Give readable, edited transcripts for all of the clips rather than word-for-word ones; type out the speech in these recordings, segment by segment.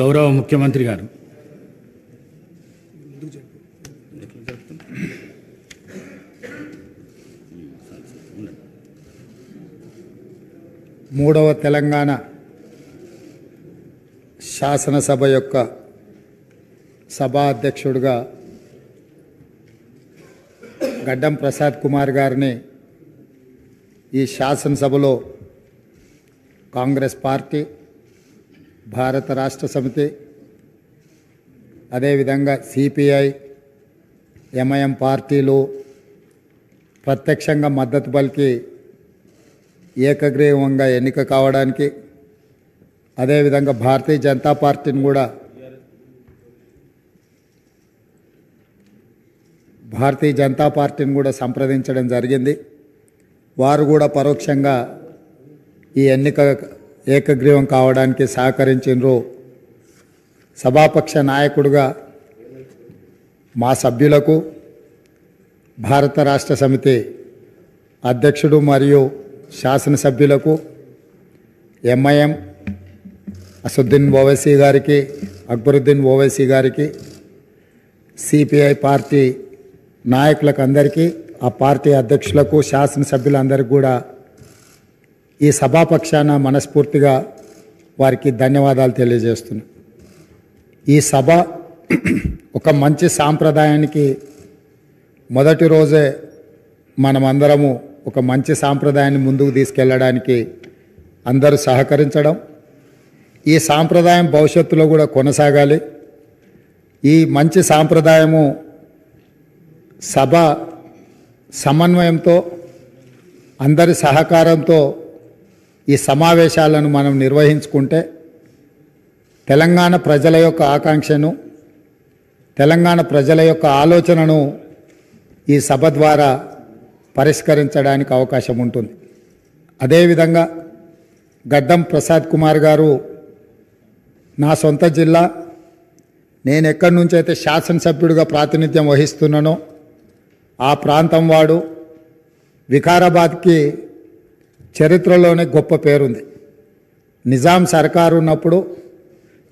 గౌరవ ముఖ్యమంత్రి గారు మూడవ తెలంగాణ శాసనసభ యొక్క సభా అధ్యక్షుడిగా గడ్డం ప్రసాద్ కుమార్ గారిని ఈ శాసనసభలో కాంగ్రెస్ పార్టీ, భారత రాష్ట్ర సమితి, అదేవిధంగా సిపిఐ, ఎంఐఎం పార్టీలు ప్రత్యక్షంగా మద్దతు పలికి ఏకగ్రీవంగా ఎన్నిక కావడానికి, అదేవిధంగా భారతీయ జనతా పార్టీని కూడా సంప్రదించడం జరిగింది. వారు కూడా పరోక్షంగా ఈ ఎన్నిక ఏకగ్రీవం కావడానికి సహకరించారు. సభాపక్ష నాయకుడిగా మా సభ్యులకు, భారత రాష్ట్ర సమితి అధ్యక్షుడు మరియు శాసనసభ్యులకు, ఎంఐఎం అసదుద్దీన్ ఓవైసీ గారికి, అక్బరుద్దీన్ ఓవైసీ గారికి, సిపిఐ పార్టీ నాయకులకు అందరికీ, ఆ పార్టీ అధ్యక్షులకు, శాసనసభ్యులందరికీ కూడా ఈ సభాపక్షాన మనస్ఫూర్తిగా వారికి ధన్యవాదాలు తెలియజేస్తున్నాను. ఈ సభ ఒక మంచి సాంప్రదాయానికి మొదటి రోజే మనమందరము ఒక మంచి సాంప్రదాయాన్ని ముందుకు తీసుకెళ్ళడానికి అందరూ సహకరించడం, ఈ సాంప్రదాయం భవిష్యత్తులో కూడా కొనసాగాలి. ఈ మంచి సాంప్రదాయము సభ సమన్వయంతో, అందరి సహకారంతో ఈ సమావేశాలను మనం నిర్వహించుకుంటే తెలంగాణ ప్రజల యొక్క ఆకాంక్షను, తెలంగాణ ప్రజల యొక్క ఆలోచనను ఈ సభ ద్వారా పరిష్కరించడానికి అవకాశం ఉంటుంది. అదేవిధంగా గడ్డం ప్రసాద్ కుమార్ గారు నా సొంత జిల్లా, నేను ఎక్కడి నుంచి అయితే శాసనసభ్యుడిగా ప్రాతినిధ్యం వహిస్తున్నానో ఆ ప్రాంతం వాడు. వికారాబాద్కి చరిత్రలోనే గొప్ప పేరుంది. నిజాం సర్కారు ఉన్నప్పుడు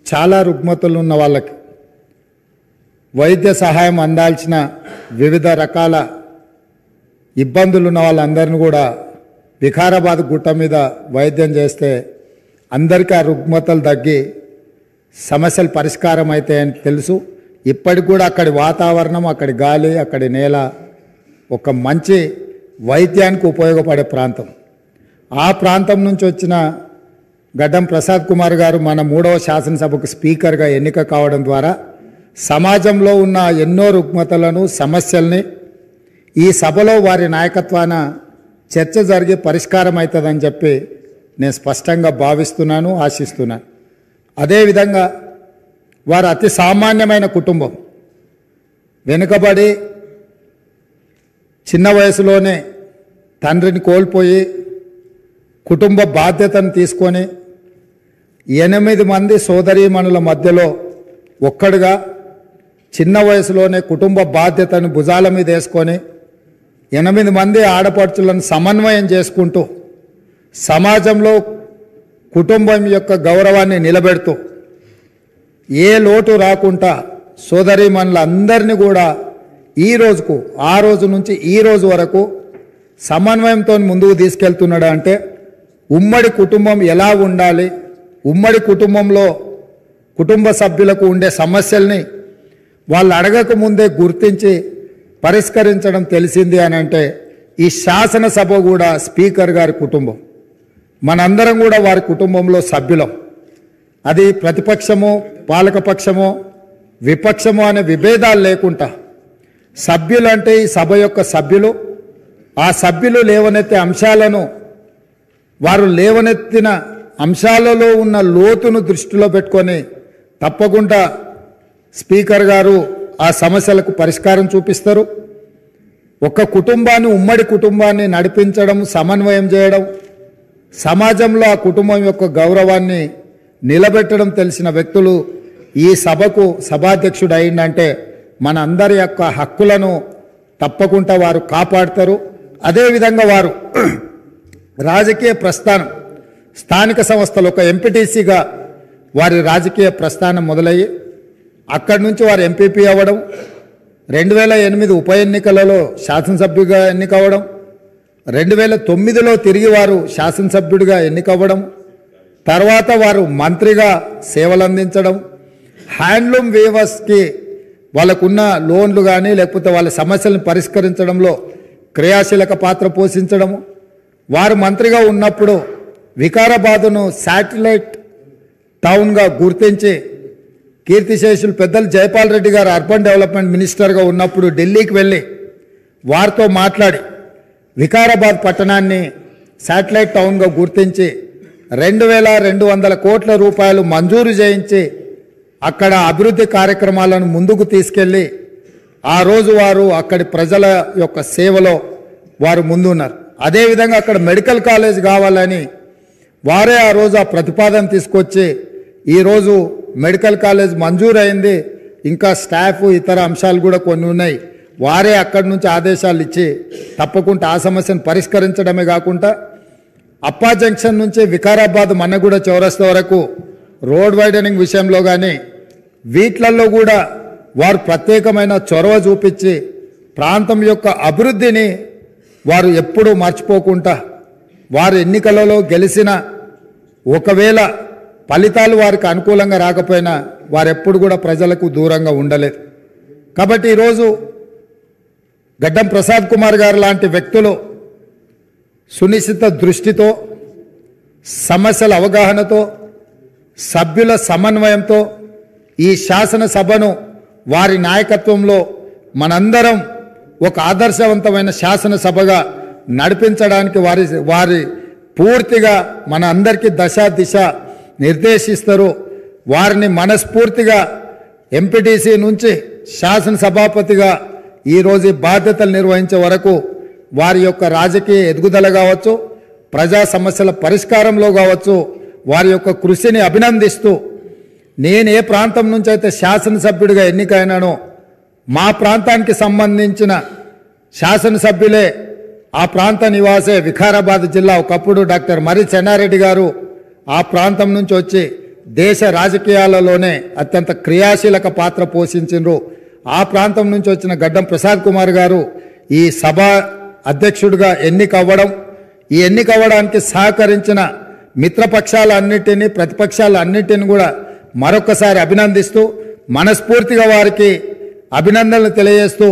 చాలా రుగ్మతలు ఉన్న వాళ్ళకి వైద్య సహాయం అందాల్సిన వివిధ రకాల ఇబ్బందులు ఉన్న వాళ్ళందరినీ కూడా వికారాబాద్ గుట్ట మీద వైద్యం చేస్తే అందరికీ ఆ రుగ్మతలు తగ్గి సమస్యలు పరిష్కారం అవుతాయని తెలుసు. ఇప్పటికి కూడా అక్కడి వాతావరణం, అక్కడి గాలి, అక్కడి నేల ఒక మంచి వైద్యానికి ఉపయోగపడే ప్రాంతం. ఆ ప్రాంతం నుంచి వచ్చిన గడ్డం ప్రసాద్ కుమార్ గారు మన 3వ శాసనసభకు స్పీకర్గా ఎన్నిక కావడం ద్వారా సమాజంలో ఉన్న ఎన్నో రుగ్మతలను, సమస్యల్ని ఈ సభలో వారి నాయకత్వాన చర్చ జరిగి పరిష్కారం అవుతుందని చెప్పి నేను స్పష్టంగా భావిస్తున్నాను, ఆశిస్తున్నాను. అదేవిధంగా వారు అతి సామాన్యమైన కుటుంబం. వెనుకబడి చిన్న వయసులోనే తండ్రిని కోల్పోయి కుటుంబ బాధ్యతను తీసుకొని 8 మంది సోదరీమణుల మధ్యలో ఒక్కడుగా చిన్న వయసులోనే కుటుంబ బాధ్యతను భుజాల మీద వేసుకొని 8 మంది ఆడపడుచులను సమన్వయం చేసుకుంటూ సమాజంలో కుటుంబం యొక్క గౌరవాన్ని నిలబెడుతూ ఏ లోటు రాకుండా సోదరీమణులందరినీ కూడా ఈ రోజుకు, ఆ రోజు నుంచి ఈ రోజు వరకు సమన్వయంతో ముందుకు తీసుకెళ్తున్నాడు. అంటే ఉమ్మడి కుటుంబం ఎలా ఉండాలి, ఉమ్మడి కుటుంబంలో కుటుంబ సభ్యులకు ఉండే సమస్యల్ని వాళ్ళు అడగక ముందే గుర్తించి పరిష్కరించడం తెలిసింది అని అంటే ఈ శాసనసభ కూడా స్పీకర్ గారి కుటుంబం. మనందరం కూడా వారి కుటుంబంలో సభ్యులం. అది ప్రతిపక్షమో, పాలకపక్షమో, విపక్షమో అనే విభేదాలు లేకుండా సభ్యులు అంటే ఈ సభ యొక్క సభ్యులు. ఆ సభ్యులు లేవనెత్తే అంశాలను, వారు లేవనెత్తిన అంశాలలో ఉన్న లోతును దృష్టిలో పెట్టుకొని తప్పకుండా స్పీకర్ గారు ఆ సమస్యలకు పరిష్కారం చూపిస్తారు. ఒక కుటుంబాన్ని, ఉమ్మడి కుటుంబాన్ని నడిపించడం, సమన్వయం చేయడం, సమాజంలో ఆ కుటుంబం యొక్క గౌరవాన్ని నిలబెట్టడం తెలిసిన వ్యక్తులు ఈ సభకు సభాధ్యక్షుడు అయిందంటే మన అందరి యొక్క హక్కులను తప్పకుండా వారు కాపాడతారు. అదేవిధంగా వారు రాజకీయ ప్రస్థానం, స్థానిక సంస్థలు ఒక ఎంపీటీసీగా వారి రాజకీయ ప్రస్థానం మొదలయ్యి అక్కడి నుంచి వారు ఎంపీపీ అవ్వడం, 2008 ఉప ఎన్నికలలో శాసనసభ్యుడిగా ఎన్నికవ్వడం, 2009లో తిరిగి వారు శాసనసభ్యుడిగా ఎన్నికవ్వడం, తర్వాత వారు మంత్రిగా సేవలు అందించడం, హ్యాండ్లూమ్ వీవర్స్కి వాళ్ళకున్న లోన్లు కానీ లేకపోతే వాళ్ళ సమస్యలను పరిష్కరించడంలో క్రియాశీలక పాత్ర పోషించడము, వారు మంత్రిగా ఉన్నప్పుడు వికారాబాదును శాటిలైట్ టౌన్గా గుర్తించి కీర్తిశేషులు పెద్దలు జైపాల్ రెడ్డి గారు అర్బన్ డెవలప్మెంట్ మినిస్టర్గా ఉన్నప్పుడు ఢిల్లీకి వెళ్ళి వారితో మాట్లాడి వికారాబాద్ పట్టణాన్ని శాటిలైట్ టౌన్గా గుర్తించి 2200 కోట్ల రూపాయలు మంజూరు చేయించి అక్కడ అభివృద్ధి కార్యక్రమాలను ముందుకు తీసుకెళ్ళి ఆ రోజు వారు అక్కడి ప్రజల యొక్క సేవలో వారు ముందున్నారు. అదేవిధంగా అక్కడ మెడికల్ కాలేజ్ కావాలని వారే ఆ రోజు ఆ ప్రతిపాదన తీసుకొచ్చి ఈరోజు మెడికల్ కాలేజ్ మంజూరైంది. ఇంకా స్టాఫ్ ఇతర అంశాలు కూడా కొన్ని ఉన్నాయి. వారే అక్కడి నుంచి ఆదేశాలు ఇచ్చి తప్పకుండా ఆ సమస్యను పరిష్కరించడమే కాకుండా అప్పా జంక్షన్ నుంచి వికారాబాద్ మన్నగూడ చౌరస్తా వరకు రోడ్ వైడనింగ్ విషయంలో కానీ వీట్లల్లో కూడా వారు ప్రత్యేకమైన చొరవ చూపించి ప్రాంతం యొక్క అభివృద్ధిని వారు ఎప్పుడూ మర్చిపోకుండా వారు ఎన్నికలలో గెలిచిన ఒకవేళ ఫలితాలు వారికి అనుకూలంగా రాకపోయినా వారెప్పుడు కూడా ప్రజలకు దూరంగా ఉండలేదు. కాబట్టి ఈరోజు గడ్డం ప్రసాద్ కుమార్ గారు లాంటి వ్యక్తులు సునిశ్చిత దృష్టితో, సమస్యల అవగాహనతో, సభ్యుల సమన్వయంతో ఈ శాసనసభను వారి నాయకత్వంలో మనందరం ఒక ఆదర్శవంతమైన శాసనసభగా నడిపించడానికి వారి పూర్తిగా మన అందరికీ దశ దిశ నిర్దేశిస్తారు. వారిని మనస్ఫూర్తిగా ఎంపీటీసీ నుంచి శాసనసభాపతిగా ఈరోజు బాధ్యతలు నిర్వహించే వరకు వారి యొక్క రాజకీయ ఎదుగుదల కావచ్చు, ప్రజా సమస్యల పరిష్కారంలో కావచ్చు, వారి యొక్క కృషిని అభినందిస్తూ నేను ఏ ప్రాంతం నుంచి అయితే శాసనసభ్యుడిగా ఎన్నికైనానో మా ప్రాంతానికి సంబంధించిన శాసనసభ్యులే ఆ ప్రాంత నివాసే వికారాబాద్ జిల్లా ఒకప్పుడు డాక్టర్ మర్రి చెన్నారెడ్డి గారు ఆ ప్రాంతం నుంచి వచ్చి దేశ రాజకీయాలలోనే అత్యంత క్రియాశీలక పాత్ర పోషించారు. ఆ ప్రాంతం నుంచి వచ్చిన గడ్డం ప్రసాద్ కుమార్ గారు ఈ సభ అధ్యక్షుడిగా ఎన్నికవ్వడం, ఈ ఎన్నికవ్వడానికి సహకరించిన మిత్రపక్షాలన్నిటినీ ప్రతిపక్షాలన్నిటిని కూడా మరొకసారి అభినందిస్తూ మనస్ఫూర్తిగా వారికి అభినందనలు తెలియజేస్తూ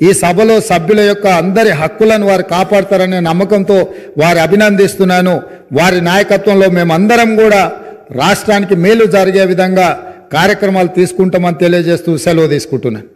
ఈ సభలో సభ్యుల యొక్క అందరి హక్కులను వారు కాపాడతారనే నమ్మకంతో వారి అభినందిస్తున్నాను. వారి నాయకత్వంలో మేమందరం కూడా రాష్ట్రానికి మేలు జరిగే విధంగా కార్యక్రమాలు తీసుకుంటామని తెలియజేస్తూ సెలవు తీసుకుంటున్నాను.